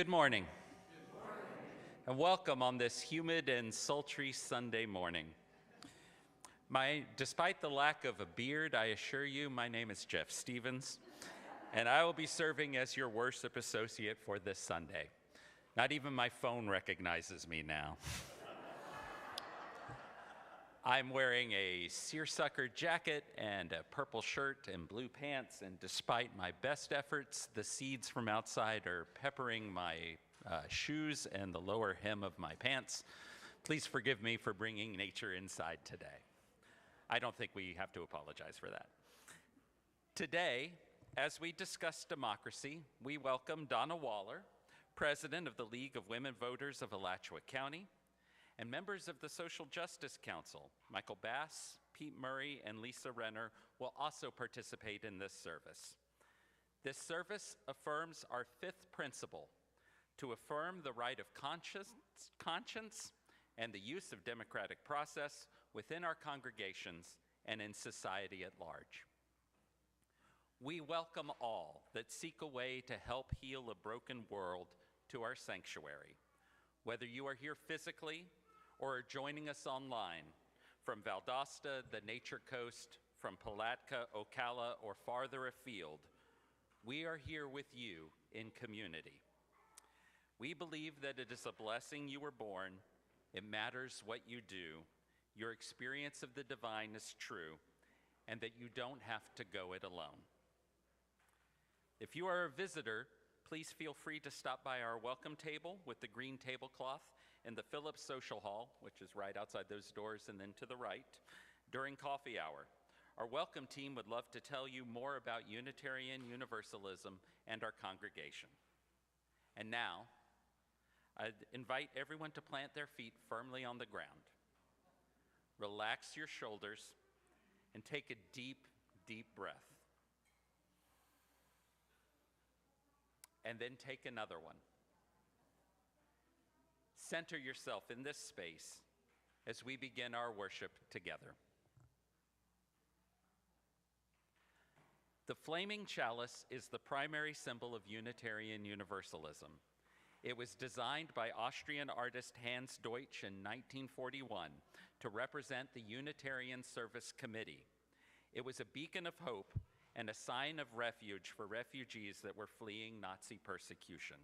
Good morning. And welcome on this humid and sultry Sunday morning. Despite the lack of a beard, I assure you, my name is Jeff Stevens, and I will be serving as your worship associate for this Sunday. Not even my phone recognizes me now. I'm wearing a seersucker jacket and a purple shirt and blue pants, and despite my best efforts, the seeds from outside are peppering my shoes and the lower hem of my pants. Please forgive me for bringing nature inside today. I don't think we have to apologize for that. Today, as we discuss democracy, we welcome Donna Waller, President of the League of Women Voters of Alachua County, and members of the Social Justice Council, Michael Bass, Pete Murray, and Lisa Renner will also participate in this service. This service affirms our fifth principle, to affirm the right of conscience and the use of democratic process within our congregations and in society at large. We welcome all that seek a way to help heal a broken world to our sanctuary, whether you are here physically or are joining us online from Valdosta, the Nature Coast, from Palatka, Ocala, or farther afield. We are here with you in community. We believe that it is a blessing you were born. It matters what you do. Your experience of the divine is true, and that you don't have to go it alone. If you are a visitor, please feel free to stop by our welcome table with the green tablecloth in the Phillips Social Hall, which is right outside those doors and then to the right, during coffee hour. Our welcome team would love to tell you more about Unitarian Universalism and our congregation. And now, I invite everyone to plant their feet firmly on the ground. Relax your shoulders and take a deep, deep breath. And then take another one. Center yourself in this space as we begin our worship together. The flaming chalice is the primary symbol of Unitarian Universalism. It was designed by Austrian artist Hans Deutsch in 1941 to represent the Unitarian Service Committee. It was a beacon of hope and a sign of refuge for refugees that were fleeing Nazi persecution.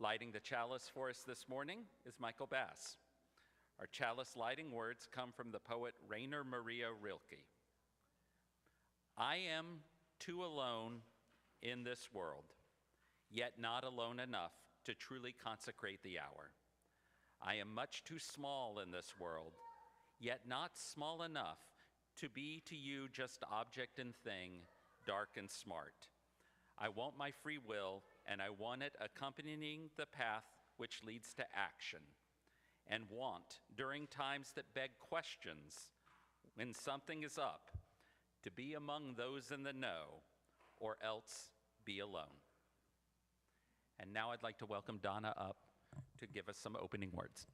Lighting the chalice for us this morning is Michael Bass. Our chalice lighting words come from the poet Rainer Maria Rilke. I am too alone in this world, yet not alone enough to truly consecrate the hour. I am much too small in this world, yet not small enough to be to you just object and thing, dark and smart. I want my free will, and I want it accompanying the path which leads to action, and want, during times that beg questions, when something is up, to be among those in the know, or else be alone. And now I'd like to welcome Donna up to give us some opening words.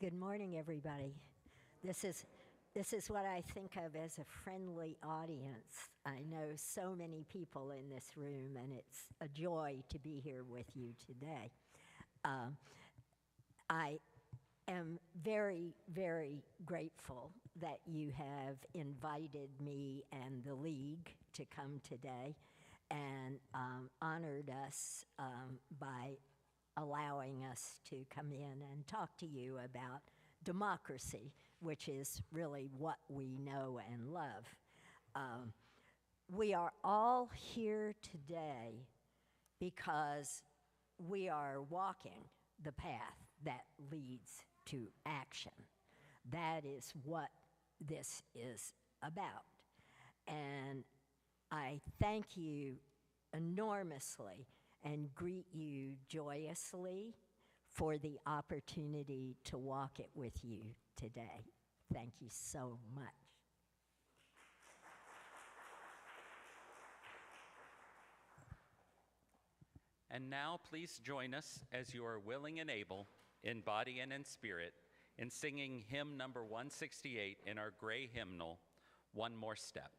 Good morning, everybody. This is what I think of as a friendly audience. I know so many people in this room, and it's a joy to be here with you today. I am very, very grateful that you have invited me and the League to come today and honored us by allowing us to come in and talk to you about democracy, which is really what we know and love. We are all here today because we are walking the path that leads to action. That is what this is about. And I thank you enormously and greet you joyously for the opportunity to walk it with you today. Thank you so much. And now please join us as you are willing and able, in body and in spirit, in singing hymn number 168 in our gray hymnal, One More Step.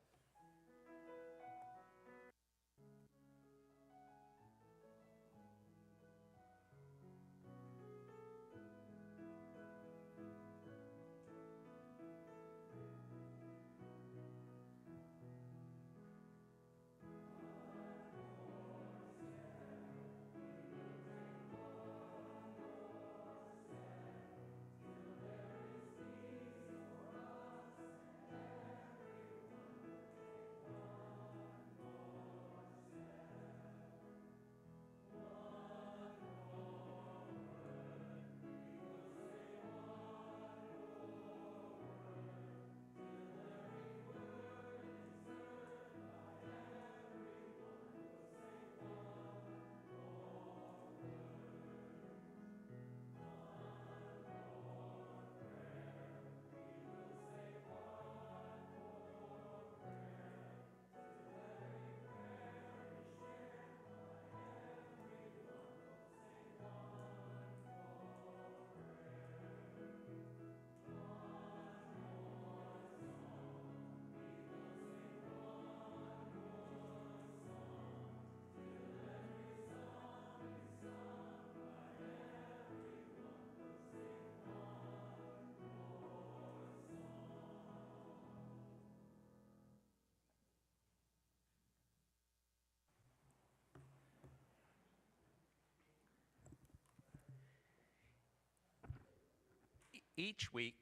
Each week,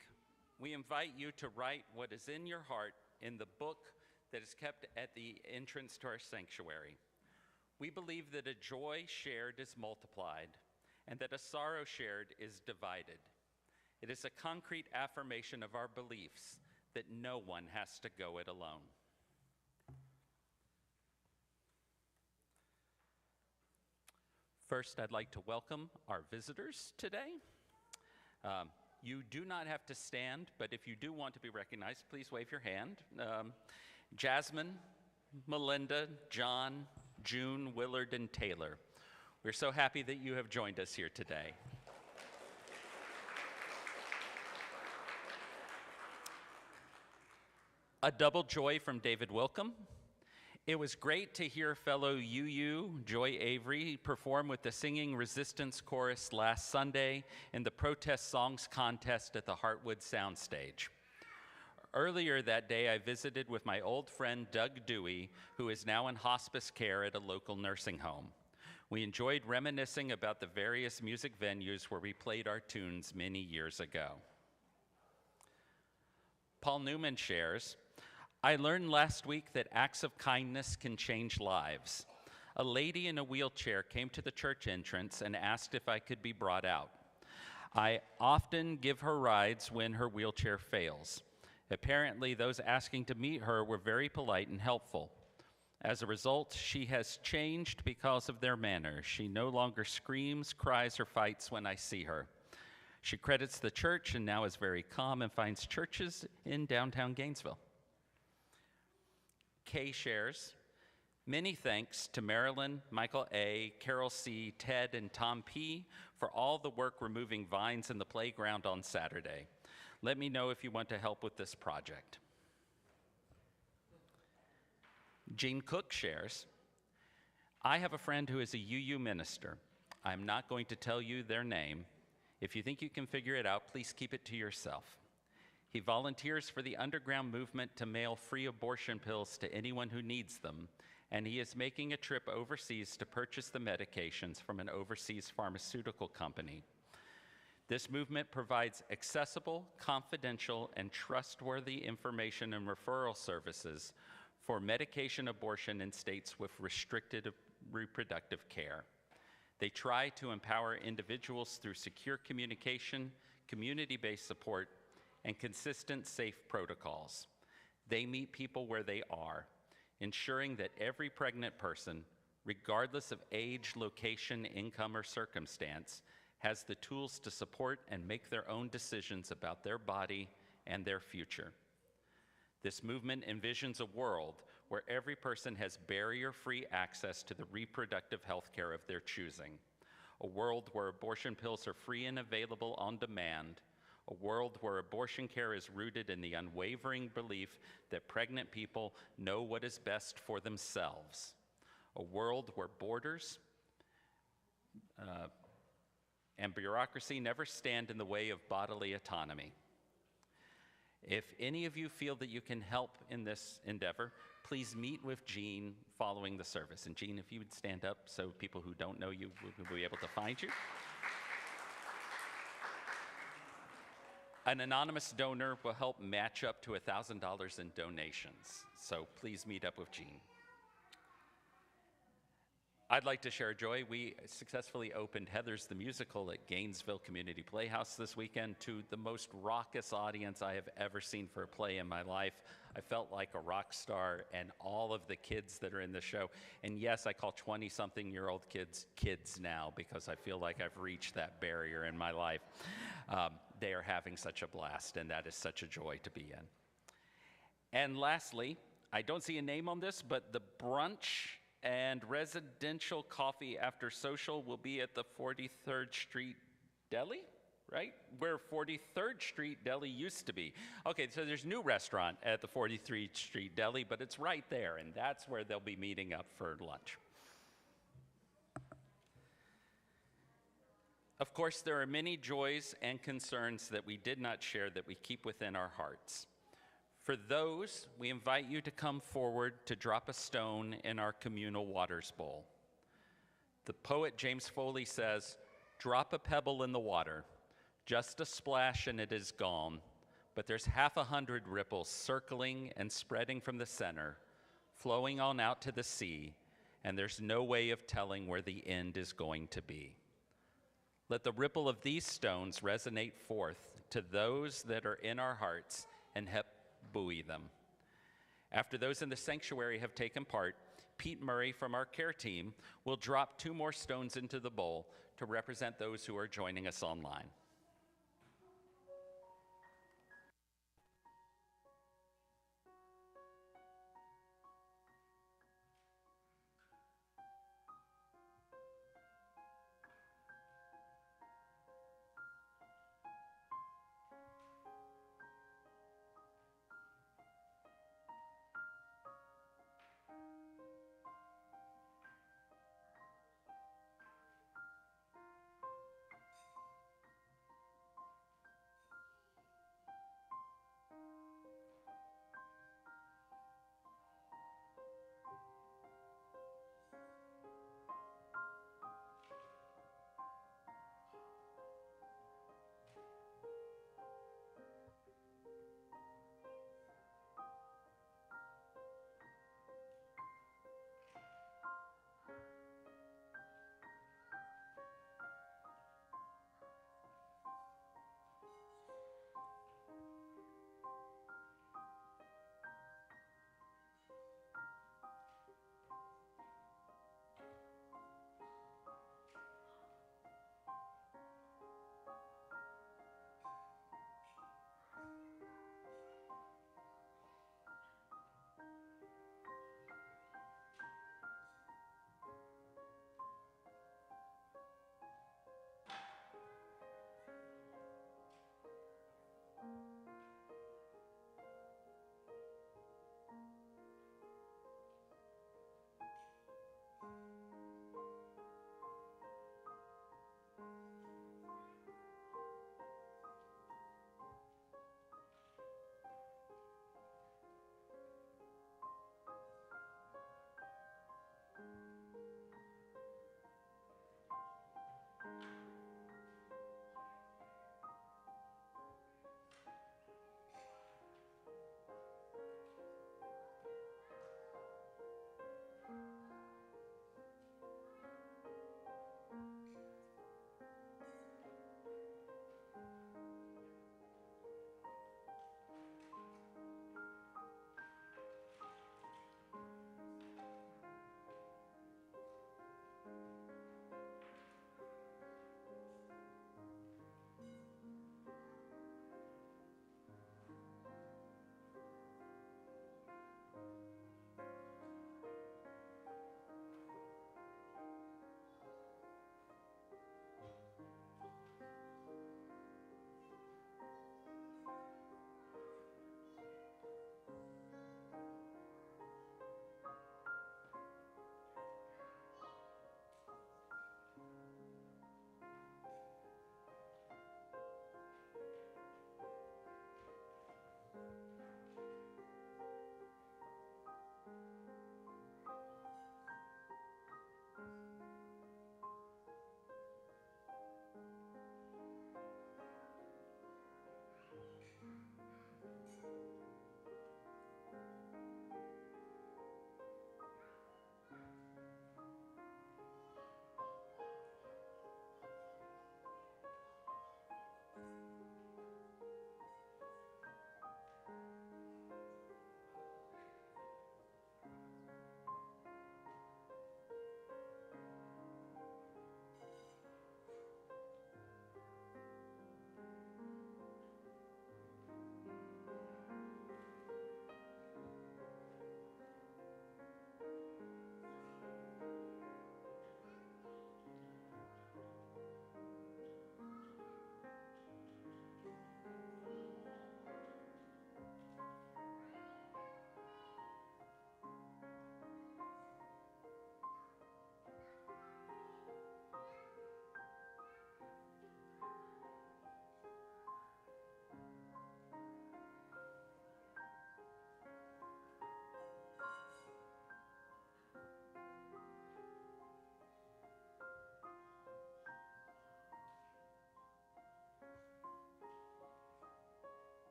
we invite you to write what is in your heart in the book that is kept at the entrance to our sanctuary. We believe that a joy shared is multiplied, and that a sorrow shared is divided. It is a concrete affirmation of our beliefs that no one has to go it alone. First, I'd like to welcome our visitors today. You do not have to stand, but if you do want to be recognized, please wave your hand. Jasmine, Melinda, John, June, Willard, and Taylor. We're so happy that you have joined us here today. A double joy from David Wilkham. It was great to hear fellow UU Joy Avery perform with the Singing Resistance Chorus last Sunday in the Protest Songs Contest at the Heartwood Soundstage. Earlier that day, I visited with my old friend Doug Dewey, who is now in hospice care at a local nursing home. We enjoyed reminiscing about the various music venues where we played our tunes many years ago. Paul Newman shares, I learned last week that acts of kindness can change lives. A lady in a wheelchair came to the church entrance and asked if I could be brought out. I often give her rides when her wheelchair fails. Apparently, those asking to meet her were very polite and helpful. As a result, she has changed because of their manner. She no longer screams, cries, or fights when I see her. She credits the church and now is very calm and finds churches in downtown Gainesville. Kay shares, many thanks to Marilyn, Michael A., Carol C., Ted, and Tom P. for all the work removing vines in the playground on Saturday. Let me know if you want to help with this project. Jean Cook shares, I have a friend who is a UU minister. I'm not going to tell you their name. If you think you can figure it out, please keep it to yourself. He volunteers for the underground movement to mail free abortion pills to anyone who needs them, and he is making a trip overseas to purchase the medications from an overseas pharmaceutical company. This movement provides accessible, confidential, and trustworthy information and referral services for medication abortion in states with restricted reproductive care. They try to empower individuals through secure communication, community-based support, and consistent, safe protocols. They meet people where they are, ensuring that every pregnant person, regardless of age, location, income, or circumstance, has the tools to support and make their own decisions about their body and their future. This movement envisions a world where every person has barrier-free access to the reproductive health care of their choosing, a world where abortion pills are free and available on demand, a world where abortion care is rooted in the unwavering belief that pregnant people know what is best for themselves, a world where borders and bureaucracy never stand in the way of bodily autonomy. If any of you feel that you can help in this endeavor, please meet with Jean following the service. And Jean, if you would stand up so people who don't know you will be able to find you. An anonymous donor will help match up to $1,000 in donations, so please meet up with Jean. I'd like to share joy. We successfully opened Heather's the Musical at Gainesville Community Playhouse this weekend to the most raucous audience I have ever seen for a play in my life. I felt like a rock star, and all of the kids that are in the show, and yes, I call 20-something-year-old kids kids now because I feel like I've reached that barrier in my life. They are having such a blast, and that is such a joy to be in. And lastly, I don't see a name on this, but the brunch and residential coffee after social will be at the 43rd Street Deli, right? Where 43rd Street Deli used to be. Okay, so there's a new restaurant at the 43rd Street Deli, but it's right there, and that's where they'll be meeting up for lunch. Of course, there are many joys and concerns that we did not share that we keep within our hearts. For those, we invite you to come forward to drop a stone in our communal waters bowl. The poet James Foley says, "Drop a pebble in the water, just a splash and it is gone, but there's 100 ripples circling and spreading from the center, flowing on out to the sea, and there's no way of telling where the end is going to be." Let the ripple of these stones resonate forth to those that are in our hearts and help buoy them. After those in the sanctuary have taken part, Pete Murray from our care team will drop 2 more stones into the bowl to represent those who are joining us online.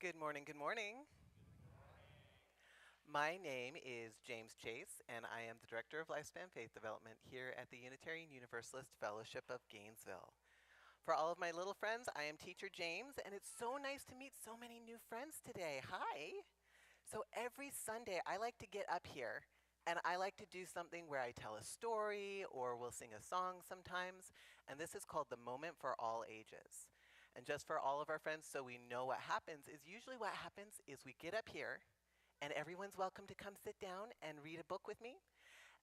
Good morning, good morning. My name is James Chase, and I am the Director of Lifespan Faith Development here at the Unitarian Universalist Fellowship of Gainesville. For all of my little friends, I am Teacher James, and it's so nice to meet so many new friends today. Hi! So every Sunday, I like to get up here, and I like to do something where I tell a story, or we'll sing a song sometimes, and this is called the Moment for All Ages. And just for all of our friends, so we know what happens, is usually what happens is we get up here, and everyone's welcome to come sit down and read a book with me.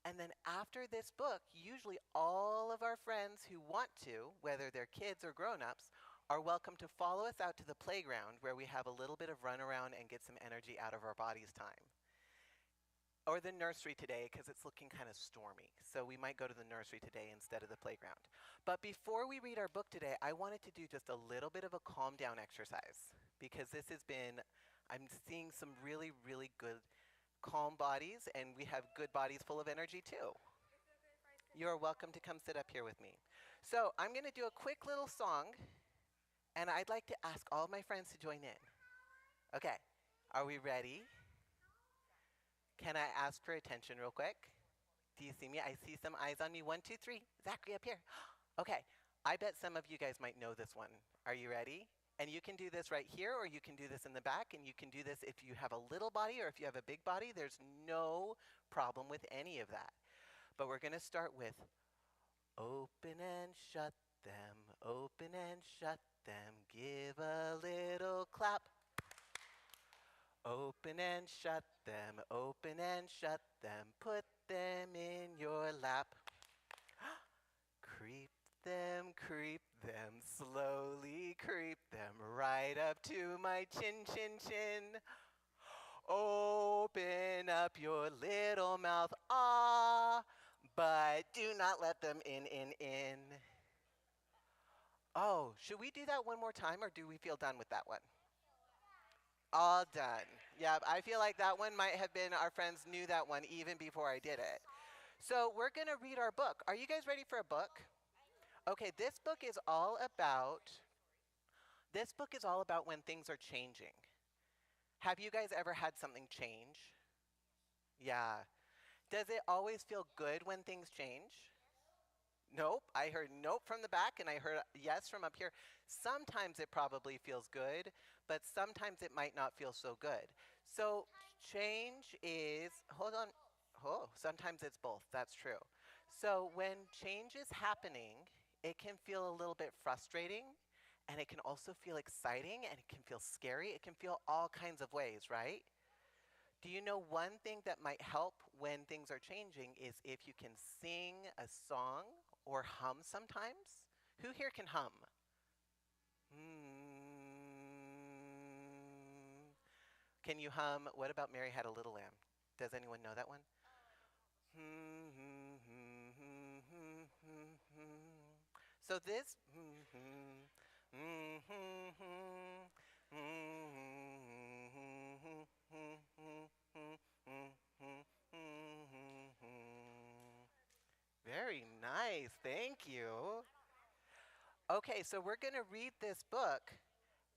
And then after this book, usually all of our friends who want to, whether they're kids or grown-ups, are welcome to follow us out to the playground where we have a little bit of run around and get some energy out of our bodies time. Or the nursery today, because it's looking kind of stormy. So we might go to the nursery today instead of the playground. But before we read our book today, I wanted to do just a little bit of a calm down exercise, because this has been, I'm seeing some really, really good calm bodies, and we have good bodies full of energy too. You're welcome to come sit up here with me. So I'm going to do a quick little song, and I'd like to ask all of my friends to join in. Okay, are we ready? Can I ask for attention real quick? Do you see me? I see some eyes on me. 1, 2, 3. Zachary up here. Okay, I bet some of you guys might know this one. Are you ready? And you can do this right here, or you can do this in the back, and you can do this if you have a little body or if you have a big body. There's no problem with any of that. But we're going to start with open and shut them, open and shut them, give a little clap. Open and shut them, open and shut them, put them in your lap. Creep them, slowly creep them, right up to my chin, chin, chin. Open up your little mouth, ah, but do not let them in. Oh, should we do that one more time, or do we feel done with that one? All done. Yeah, I feel like that one might have been, our friends knew that one even before I did it. So we're going to read our book. Are you guys ready for a book? Okay, this book is all about when things are changing. Have you guys ever had something change? Yeah. Does it always feel good when things change? Nope. I heard nope from the back, and I heard yes from up here. Sometimes it probably feels good, but sometimes it might not feel so good. So change is, hold on. Oh, sometimes it's both. That's true. So when change is happening, it can feel a little bit frustrating, and it can also feel exciting, and it can feel scary. It can feel all kinds of ways, right? Do you know one thing that might help when things are changing is if you can sing a song or hum sometimes? Who here can hum? Can you hum, what about Mary Had a Little Lamb? Does anyone know that one? So this, very nice, thank you. Okay, so we're going to read this book,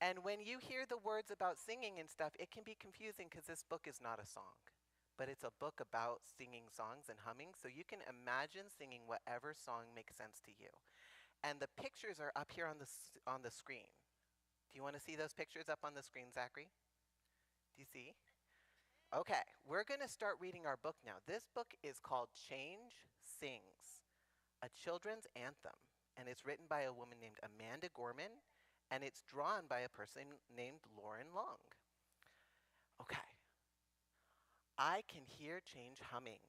and when you hear the words about singing and stuff, it can be confusing because this book is not a song, but it's a book about singing songs and humming, so you can imagine singing whatever song makes sense to you. And the pictures are up here on the screen. Do you want to see those pictures up on the screen, Zachary? Do you see? Okay, we're going to start reading our book now. This book is called Change Sings, a children's anthem, and it's written by a woman named Amanda Gorman, and it's drawn by a person named Lauren Long. Okay. I can hear change humming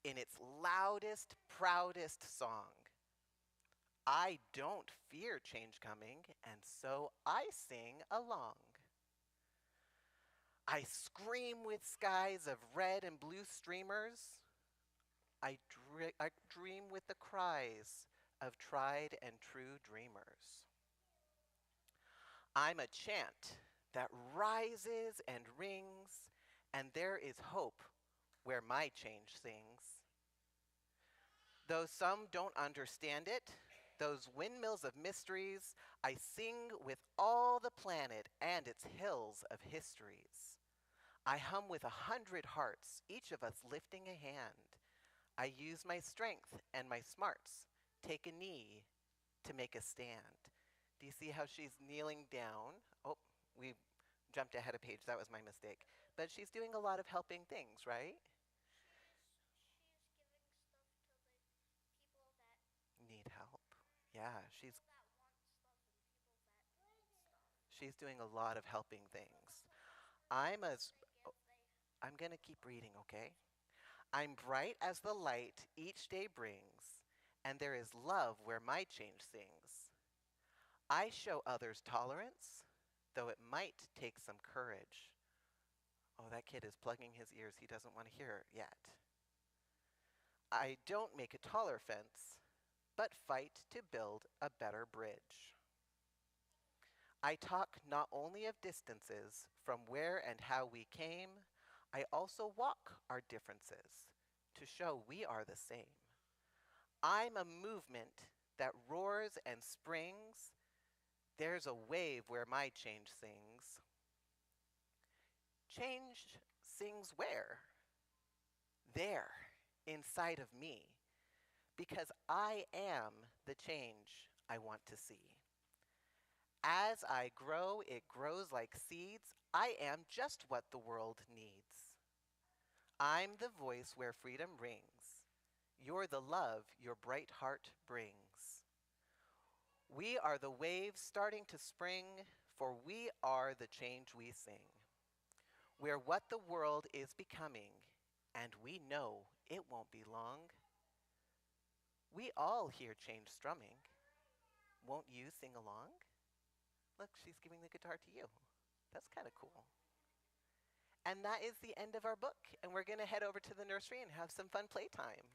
in its loudest, proudest song. I don't fear change coming, and so I sing along. I scream with skies of red and blue streamers. I dream with the cries of tried and true dreamers. I'm a chant that rises and rings, and there is hope where my change sings. Though some don't understand it, those windmills of mysteries, I sing with all the planet and its hills of histories. I hum with 100 hearts, each of us lifting a hand. I use my strength and my smarts, take a knee to make a stand. Do you see how she's kneeling down? Oh, we jumped ahead a page, that was my mistake. But she's doing a lot of helping things, right? Need help. Yeah, she's doing a lot of helping things. I'm gonna keep reading, okay? I'm bright as the light each day brings, and there is love where my change sings. I show others tolerance, though it might take some courage. Oh, that kid is plugging his ears. He doesn't want to hear yet. I don't make a taller fence, but fight to build a better bridge. I talk not only of distances from where and how we came, I also walk our differences to show we are the same. I'm a movement that roars and springs. There's a wave where my change sings. Change sings where? There, inside of me, because I am the change I want to see. As I grow, it grows like seeds. I am just what the world needs. I'm the voice where freedom rings. You're the love your bright heart brings. We are the waves starting to spring, for we are the change we sing. We're what the world is becoming, and we know it won't be long. We all hear change strumming. Won't you sing along? Look, she's giving the guitar to you. That's kind of cool. And that is the end of our book, and we're going to head over to the nursery and have some fun playtime.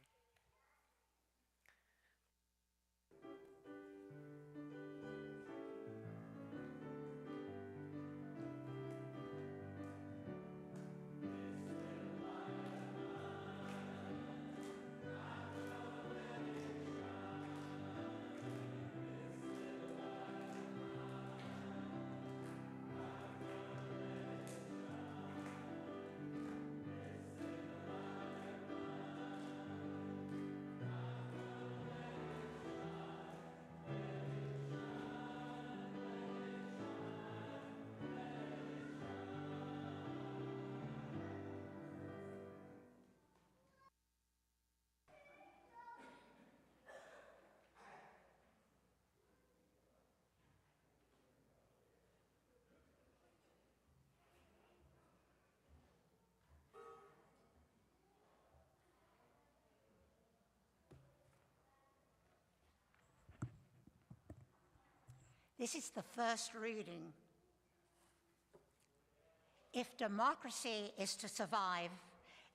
This is the first reading. If democracy is to survive,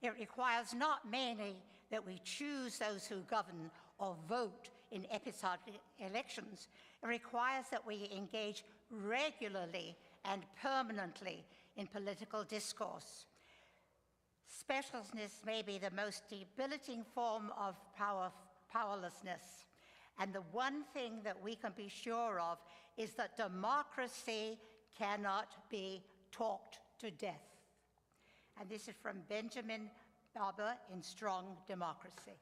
it requires not merely that we choose those who govern or vote in episodic elections. It requires that we engage regularly and permanently in political discourse. Specialness may be the most debilitating form of powerlessness. And the one thing that we can be sure of is that democracy cannot be talked to death. And this is from Benjamin Barber in Strong Democracy.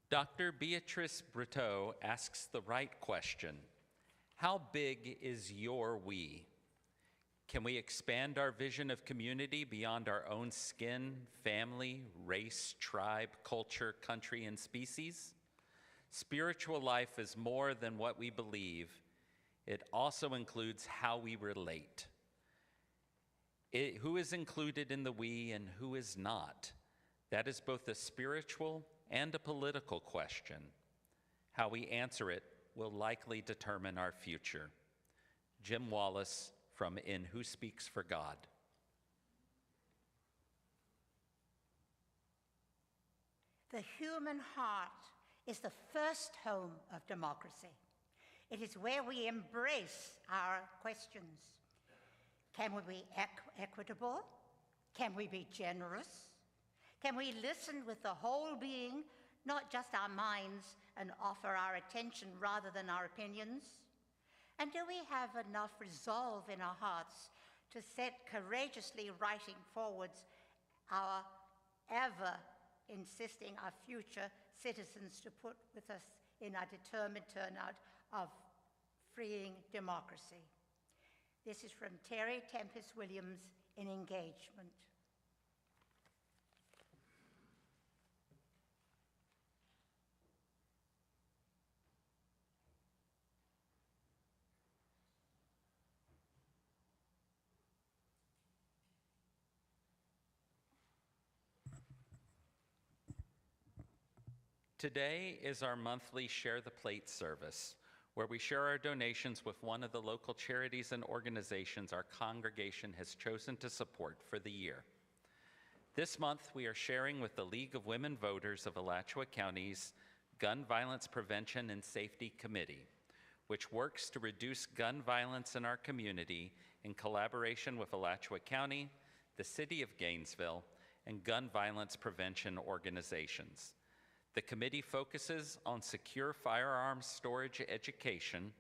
Dr. Beatrice Briteau asks the right question. How big is your we? Can we expand our vision of community beyond our own skin, family, race, tribe, culture, country, and species? Spiritual life is more than what we believe. It also includes how we relate. Who is included in the we and who is not? That is both a spiritual and a political question. How we answer it will likely determine our future. Jim Wallace, from In Who Speaks for God. The human heart is the first home of democracy. It is where we embrace our questions. Can we be equitable? Can we be generous? Can we listen with the whole being, not just our minds, and offer our attention rather than our opinions? And do we have enough resolve in our hearts to set courageously writing forwards our ever insisting our future citizens to put with us in our determined turnout of freeing democracy? This is from Terry Tempest Williams in Engagement. Today is our monthly Share the Plate service, where we share our donations with one of the local charities and organizations our congregation has chosen to support for the year. This month, we are sharing with the League of Women Voters of Alachua County's Gun Violence Prevention and Safety Committee, which works to reduce gun violence in our community in collaboration with Alachua County, the City of Gainesville, and gun violence prevention organizations. The committee focuses on secure firearms storage education,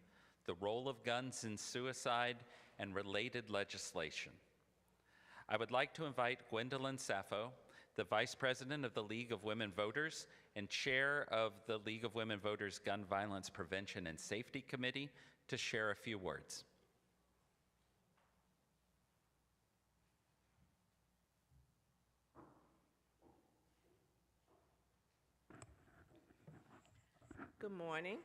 the role of guns in suicide, and related legislation. I would like to invite Gwendolyn Sappho, the Vice President of the League of Women Voters and Chair of the League of Women Voters Gun Violence Prevention and Safety Committee, to share a few words. Good morning.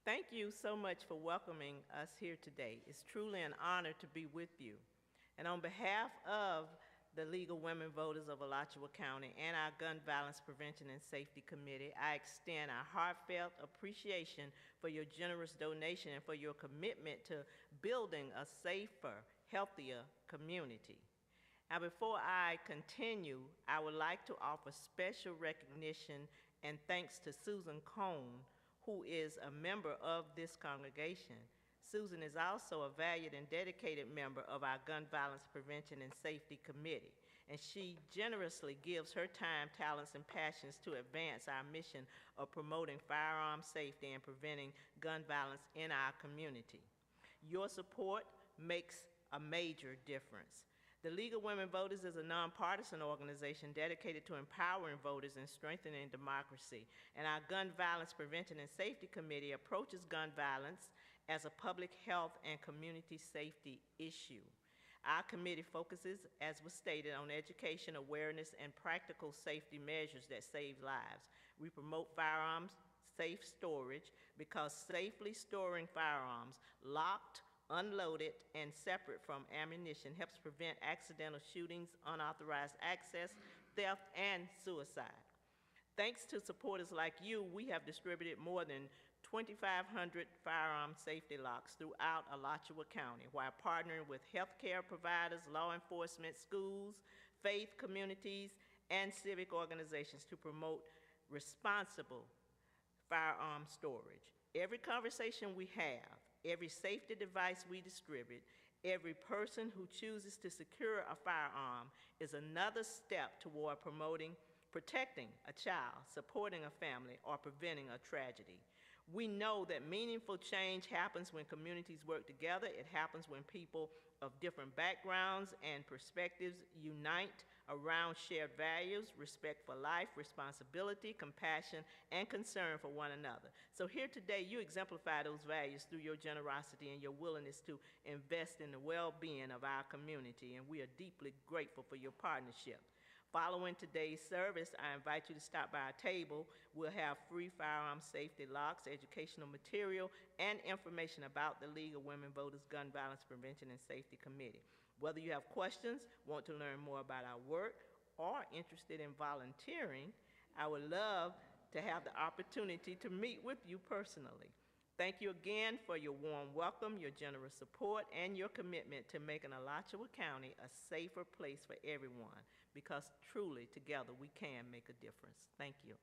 Thank you so much for welcoming us here today. It's truly an honor to be with you. And on behalf of the League of Women Voters of Alachua County and our Gun Violence Prevention and Safety Committee, I extend our heartfelt appreciation for your generous donation and for your commitment to building a safer, healthier community. Now, before I continue, I would like to offer special recognition and thanks to Susan Cone, who is a member of this congregation. Susan is also a valued and dedicated member of our Gun Violence Prevention and Safety Committee, and she generously gives her time, talents, and passions to advance our mission of promoting firearm safety and preventing gun violence in our community. Your support makes a major difference. The League of Women Voters is a nonpartisan organization dedicated to empowering voters and strengthening democracy. And our Gun Violence Prevention and Safety Committee approaches gun violence as a public health and community safety issue. Our committee focuses, as was stated, on education, awareness, and practical safety measures that save lives. We promote firearms safe storage because safely storing firearms locked, unloaded, and separate from ammunition helps prevent accidental shootings, unauthorized access, theft, and suicide. Thanks to supporters like you, we have distributed more than 2,500 firearm safety locks throughout Alachua County while partnering with healthcare providers, law enforcement, schools, faith communities, and civic organizations to promote responsible firearm storage. Every conversation we have, every safety device we distribute, every person who chooses to secure a firearm is another step toward protecting a child, supporting a family, or preventing a tragedy. We know that meaningful change happens when communities work together. It happens when people of different backgrounds and perspectives unite around shared values, respect for life, responsibility, compassion, and concern for one another. So here today, you exemplify those values through your generosity and your willingness to invest in the well-being of our community, and we are deeply grateful for your partnership. Following today's service, I invite you to stop by our table. We'll have free firearm safety locks, educational material, and information about the League of Women Voters Gun Violence Prevention and Safety Committee. Whether you have questions, want to learn more about our work, or interested in volunteering, I would love to have the opportunity to meet with you personally. Thank you again for your warm welcome, your generous support, and your commitment to making Alachua County a safer place for everyone, because truly, together, we can make a difference. Thank you.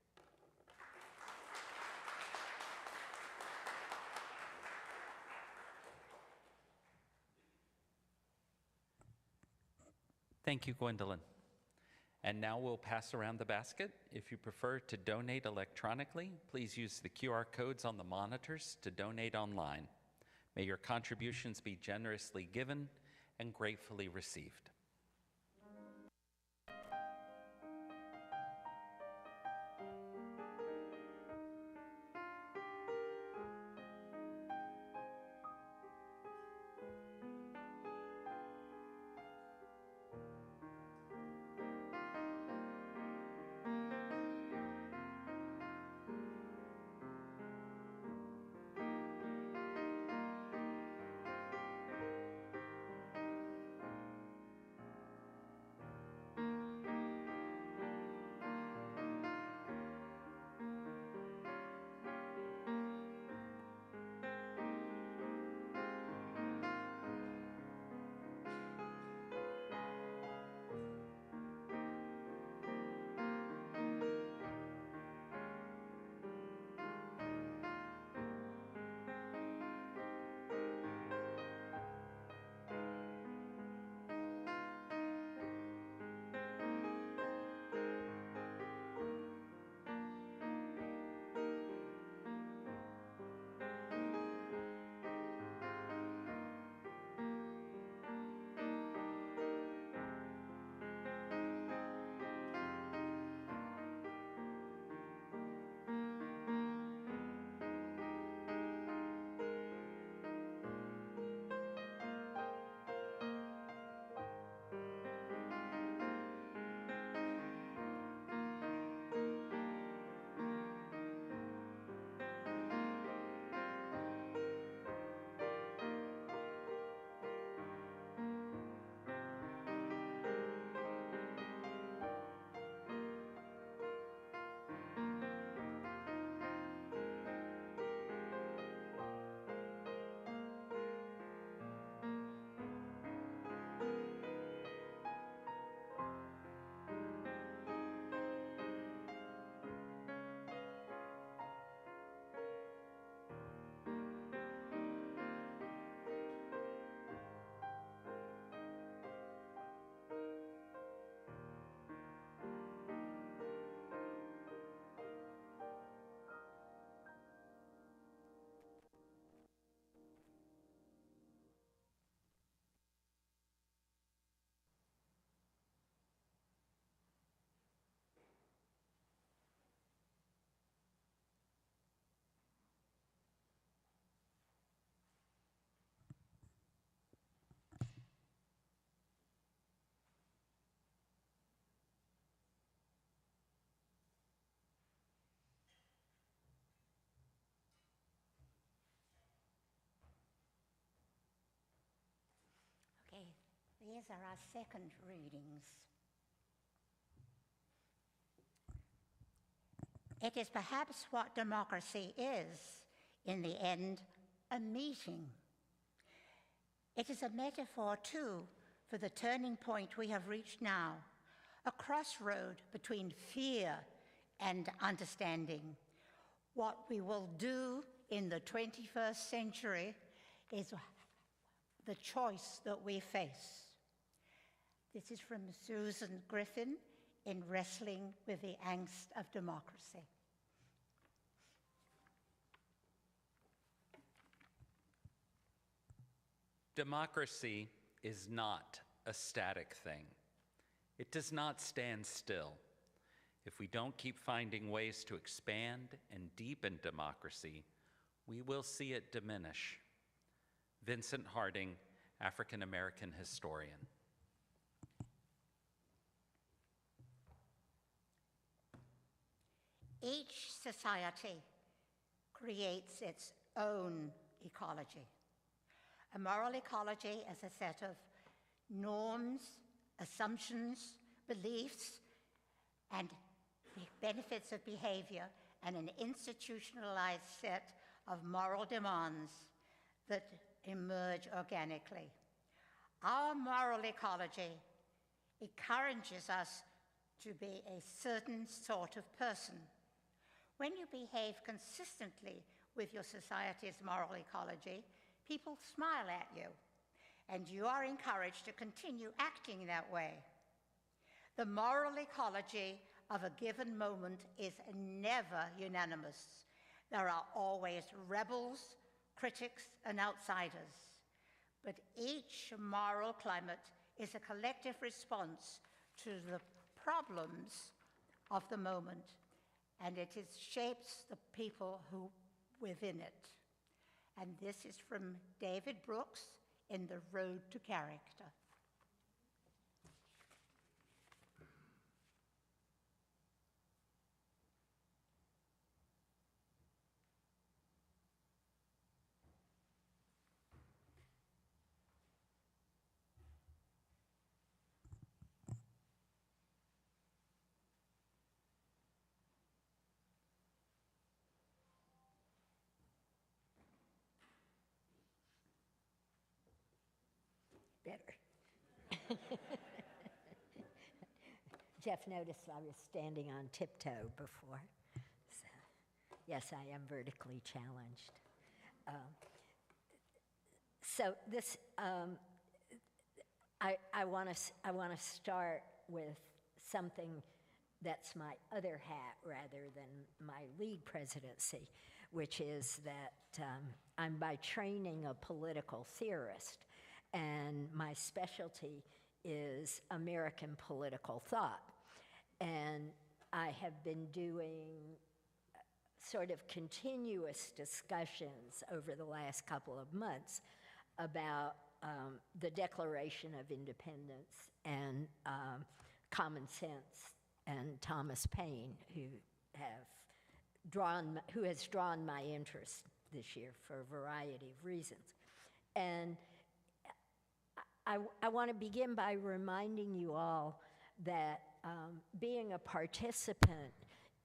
Thank you, Gwendolyn. And now we'll pass around the basket. If you prefer to donate electronically, please use the QR codes on the monitors to donate online. May your contributions be generously given and gratefully received. Okay, these are our second readings. It is perhaps what democracy is, in the end, a meeting. It is a metaphor, too, for the turning point we have reached now, a crossroad between fear and understanding. What we will do in the 21st century is the choice that we face. This is from Susan Griffin in Wrestling with the Angst of Democracy. Democracy is not a static thing. It does not stand still. If we don't keep finding ways to expand and deepen democracy, we will see it diminish. Vincent Harding, African-American historian. Each society creates its own ecology. A moral ecology is a set of norms, assumptions, beliefs, and benefits of behavior, and an institutionalized set of moral demands that emerge organically. Our moral ecology encourages us to be a certain sort of person. When you behave consistently with your society's moral ecology, people smile at you, and you are encouraged to continue acting that way. The moral ecology of a given moment is never unanimous. There are always rebels, critics, and outsiders. But each moral climate is a collective response to the problems of the moment, and it shapes the people who within it. And this is from David Brooks in The Road to Character. Better. Jeff noticed I was standing on tiptoe before. So, yes, I am vertically challenged. So this, I want to start with something that's my other hat rather than my league presidency, which is that I'm by training a political theorist, and my specialty is American political thought. And I have been doing sort of continuous discussions over the last couple of months about the Declaration of Independence and common sense and Thomas Paine, who has drawn my interest this year for a variety of reasons. And I want to begin by reminding you all that being a participant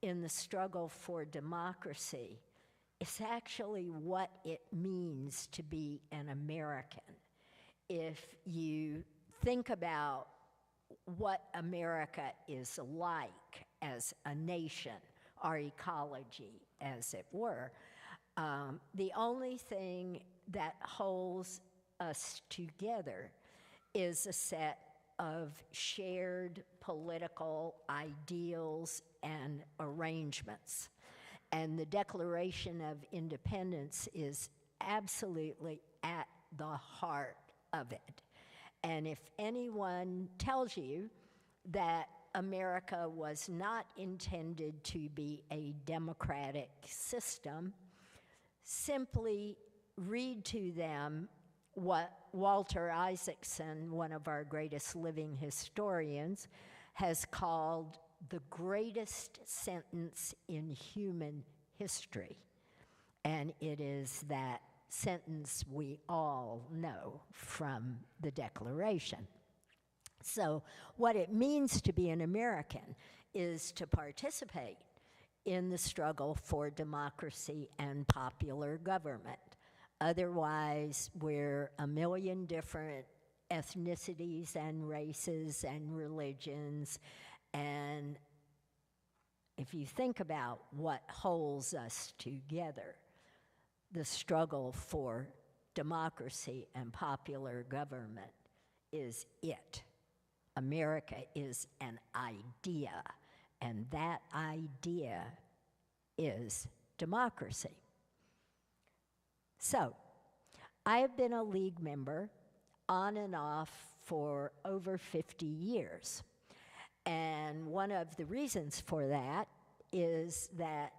in the struggle for democracy is actually what it means to be an American. If you think about what America is like as a nation, our ecology, as it were, the only thing that holds us together is a set of shared political ideals and arrangements. And the Declaration of Independence is absolutely at the heart of it. And if anyone tells you that America was not intended to be a democratic system, simply read to them what Walter Isaacson, one of our greatest living historians, has called the greatest sentence in human history. And it is that sentence we all know from the Declaration. So what it means to be an American is to participate in the struggle for democracy and popular government. Otherwise, we're a million different ethnicities and races and religions. And if you think about what holds us together, the struggle for democracy and popular government is it. America is an idea, and that idea is democracy. So, I have been a league member on and off for over 50 years. And one of the reasons for that is that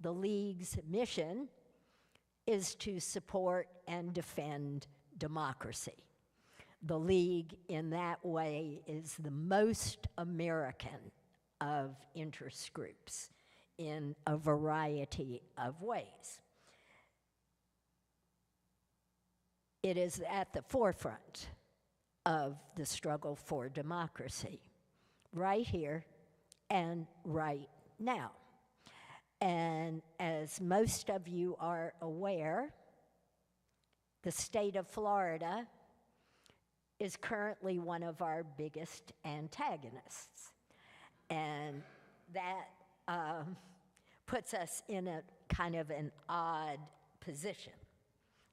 the league's mission is to support and defend democracy. The league, in that way, is the most American of interest groups in a variety of ways. It is at the forefront of the struggle for democracy, right here and right now. And as most of you are aware, the state of Florida is currently one of our biggest antagonists. And that puts us in a kind of an odd position.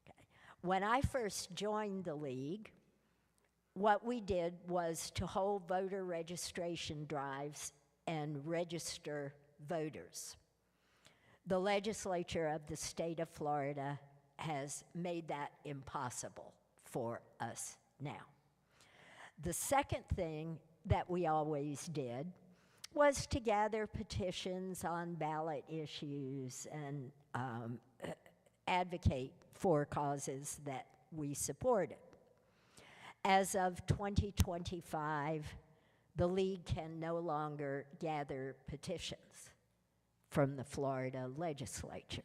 Okay. When I first joined the league, what we did was to hold voter registration drives and register voters. The legislature of the state of Florida has made that impossible for us now. The second thing that we always did was to gather petitions on ballot issues and advocate for causes that we supported. As of 2025, the League can no longer gather petitions from the Florida Legislature.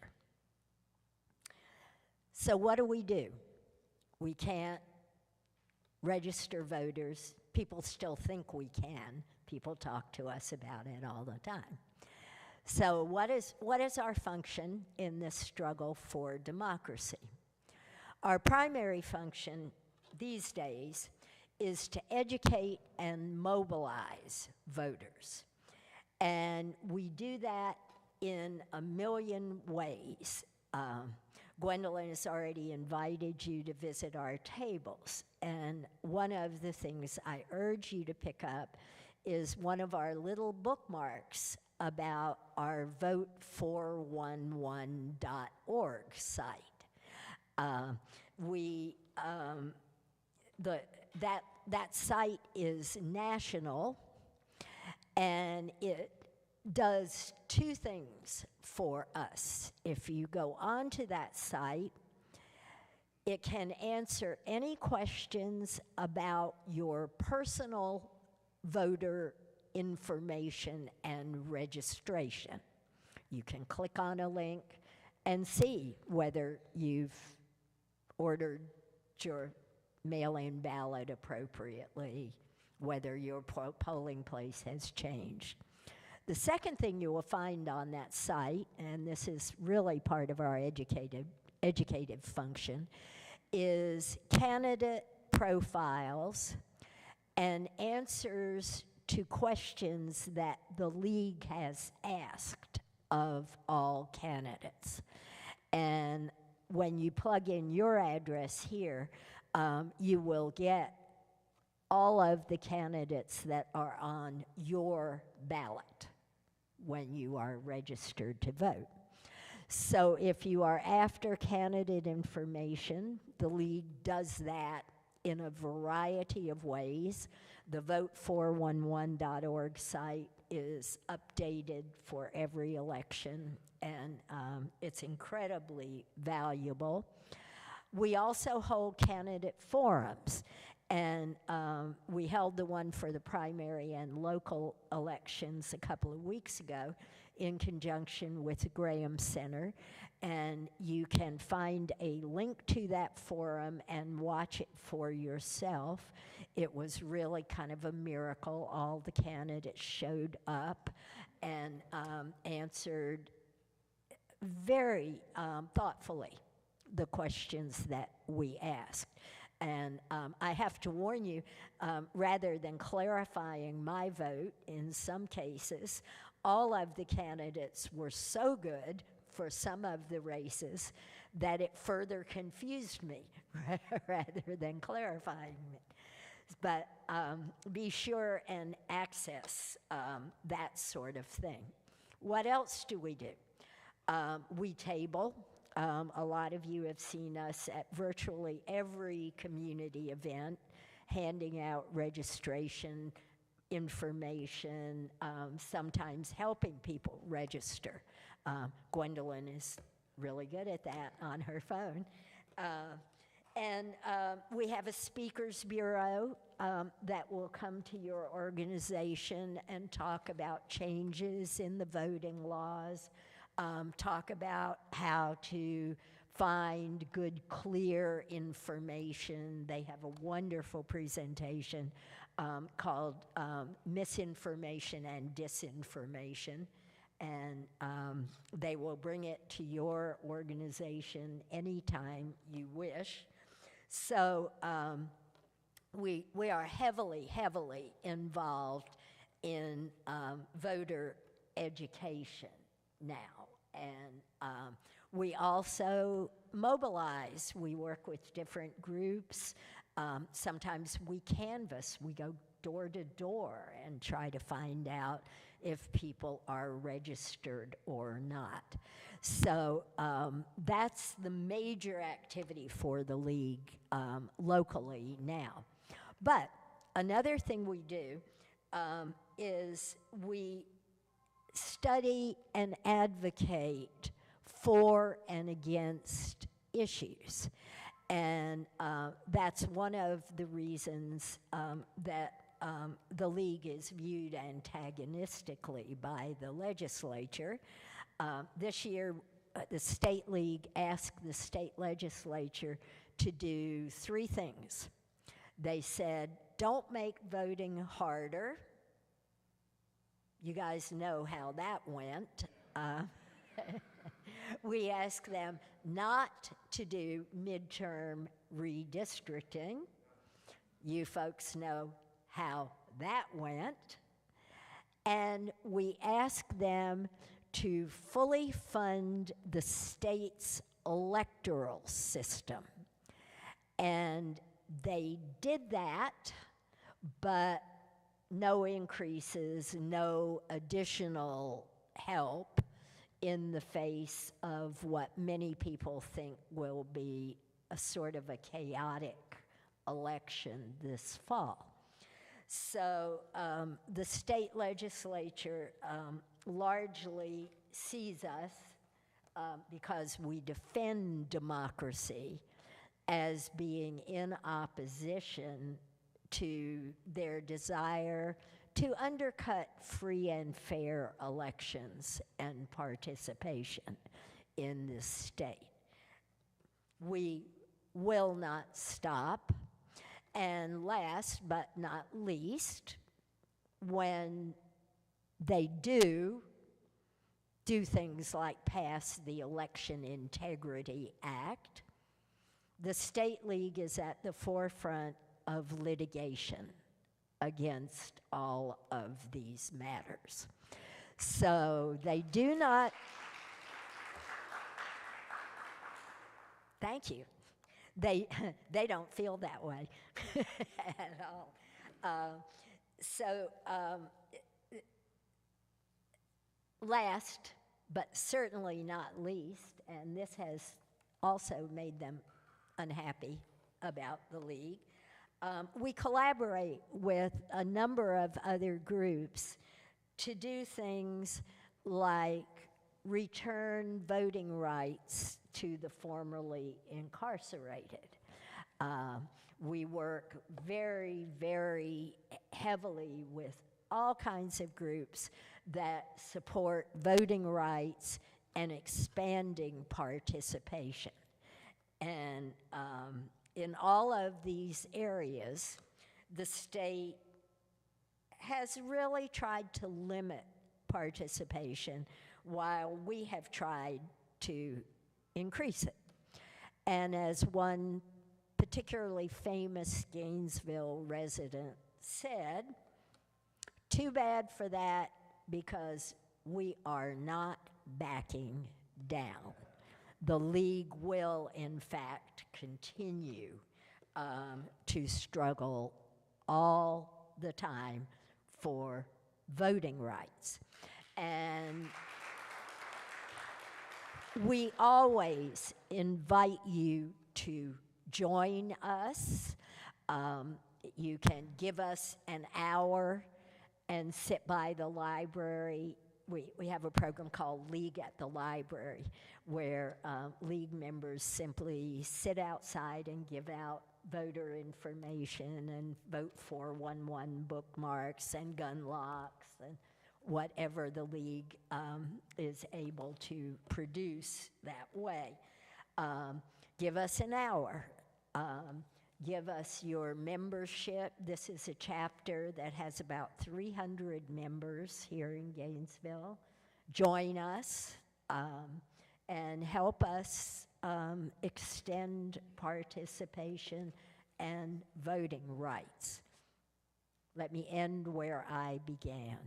So what do? We can't register voters. People still think we can. People talk to us about it all the time. So what is our function in this struggle for democracy? Our primary function these days is to educate and mobilize voters. And we do that in a million ways. Gwendolyn has already invited you to visit our tables. And one of the things I urge you to pick up is one of our little bookmarks about our vote411.org site. That site is national, and it does two things for us. If you go onto that site, it can answer any questions about your personal voter information and registration. You can click on a link and see whether you've ordered your mail-in ballot appropriately, whether your polling place has changed. The second thing you will find on that site, and this is really part of our educative function, is candidate profiles and answers to questions that the League has asked of all candidates. And when you plug in your address here, you will get all of the candidates that are on your ballot when you are registered to vote. So if you are after candidate information, the League does that in a variety of ways. The vote411.org site is updated for every election, and it's incredibly valuable. We also hold candidate forums, and we held the one for the primary and local elections a couple of weeks ago in conjunction with the Graham Center, and you can find a link to that forum and watch it for yourself. It was really kind of a miracle. All the candidates showed up and answered very thoughtfully the questions that we asked. And I have to warn you, rather than clarifying my vote in some cases, all of the candidates were so good for some of the races that it further confused me rather than clarifying it. But be sure and access that sort of thing. What else do? We table. A lot of you have seen us at virtually every community event, handing out registration information, sometimes helping people register. Gwendolyn is really good at that on her phone. And we have a speakers bureau that will come to your organization and talk about changes in the voting laws, talk about how to find good, clear information. They have a wonderful presentation called Misinformation and Disinformation. And they will bring it to your organization anytime you wish. So we are heavily, heavily involved in voter education now. And we also mobilize. We work with different groups Sometimes we canvass, we go door to door and try to find out if people are registered or not. So that's the major activity for the league locally now. But another thing we do is we study and advocate for and against issues. And that's one of the reasons that the league is viewed antagonistically by the legislature. This year, the state league asked the state legislature to do 3 things. They said, don't make voting harder. You guys know how that went. We asked them not to do midterm redistricting. You folks know how that went. And we asked them to fully fund the state's electoral system. And they did that, but no increases, no additional help in the face of what many people think will be a sort of a chaotic election this fall. So the state legislature largely sees us, because we defend democracy, as being in opposition to their desire to undercut free and fair elections and participation in this state. We will not stop. And last but not least, when they do things like pass the Election Integrity Act, the State League is at the forefront of litigation against all of these matters. So they do not, thank you. They don't feel that way at all. Last, but certainly not least, and this has also made them unhappy about the league, we collaborate with a number of other groups to do things like return voting rights to the formerly incarcerated. We work very, very heavily with all kinds of groups that support voting rights and expanding participation. And in all of these areas, the state has really tried to limit participation while we have tried to increase it. And as one particularly famous Gainesville resident said, too bad for that, because we are not backing down. The league will, in fact, continue to struggle all the time for voting rights. And we always invite you to join us. You can give us an hour and sit by the library. We have a program called League at the Library, where league members simply sit outside and give out voter information and vote 411 bookmarks and gun locks and whatever the league is able to produce that way. Give us an hour. Give us your membership. This is a chapter that has about 300 members here in Gainesville. Join us and help us extend participation and voting rights. Let me end where I began.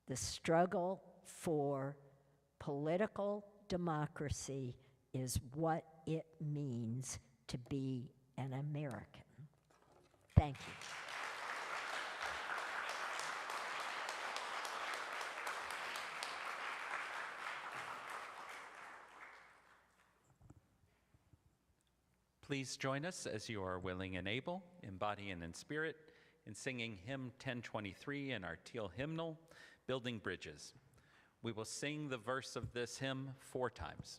The struggle for political democracy is what it means to be an American. Thank you. Please join us as you are willing and able, in body and in spirit, in singing hymn 1023 in our teal hymnal, Building Bridges. We will sing the verse of this hymn 4 times.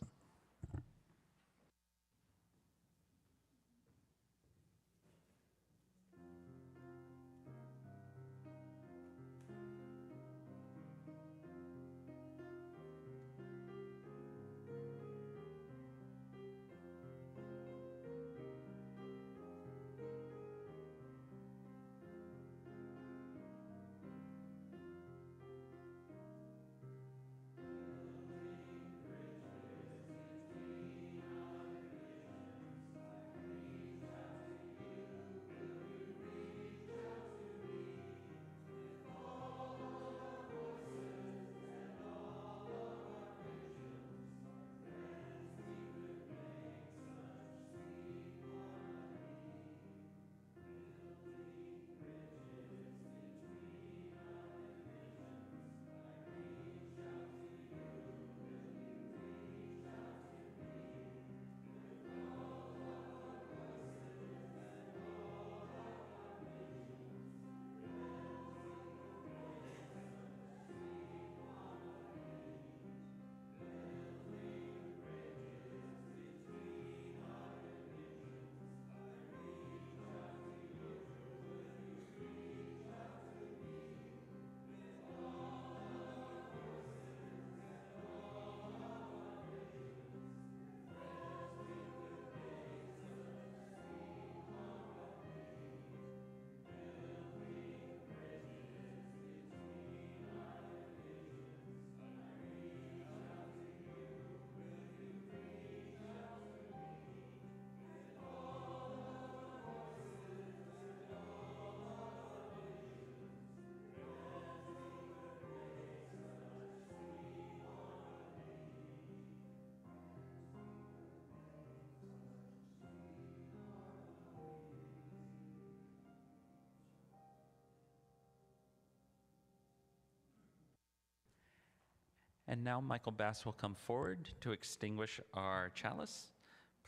And now Michael Bass will come forward to extinguish our chalice.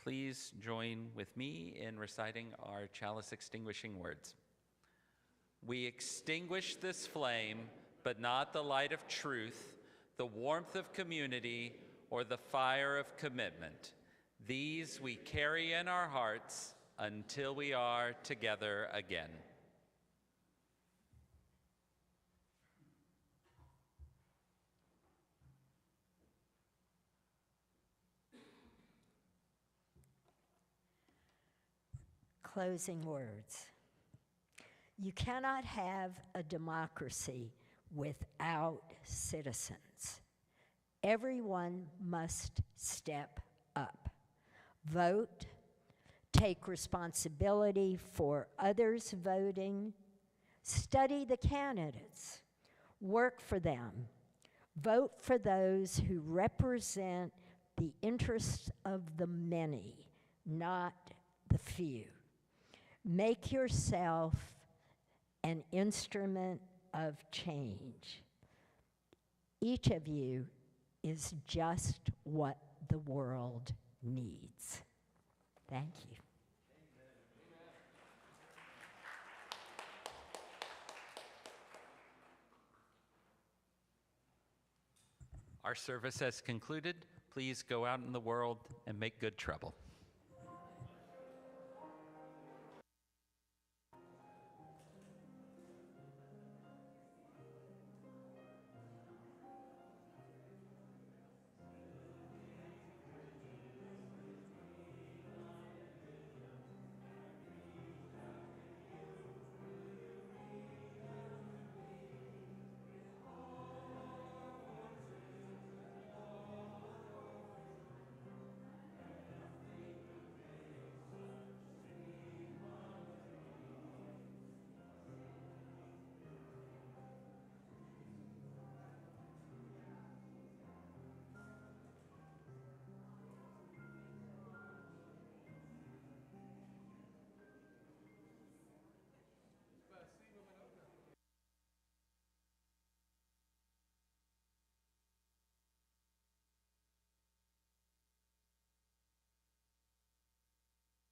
Please join with me in reciting our chalice extinguishing words. We extinguish this flame, but not the light of truth, the warmth of community, or the fire of commitment. These we carry in our hearts until we are together again. Closing words. You cannot have a democracy without citizens. Everyone must step up. Vote, take responsibility for others voting, study the candidates, work for them, vote for those who represent the interests of the many, not the few. Make yourself an instrument of change. Each of you is just what the world needs. Thank you. Our service has concluded. Please go out in the world and make good trouble.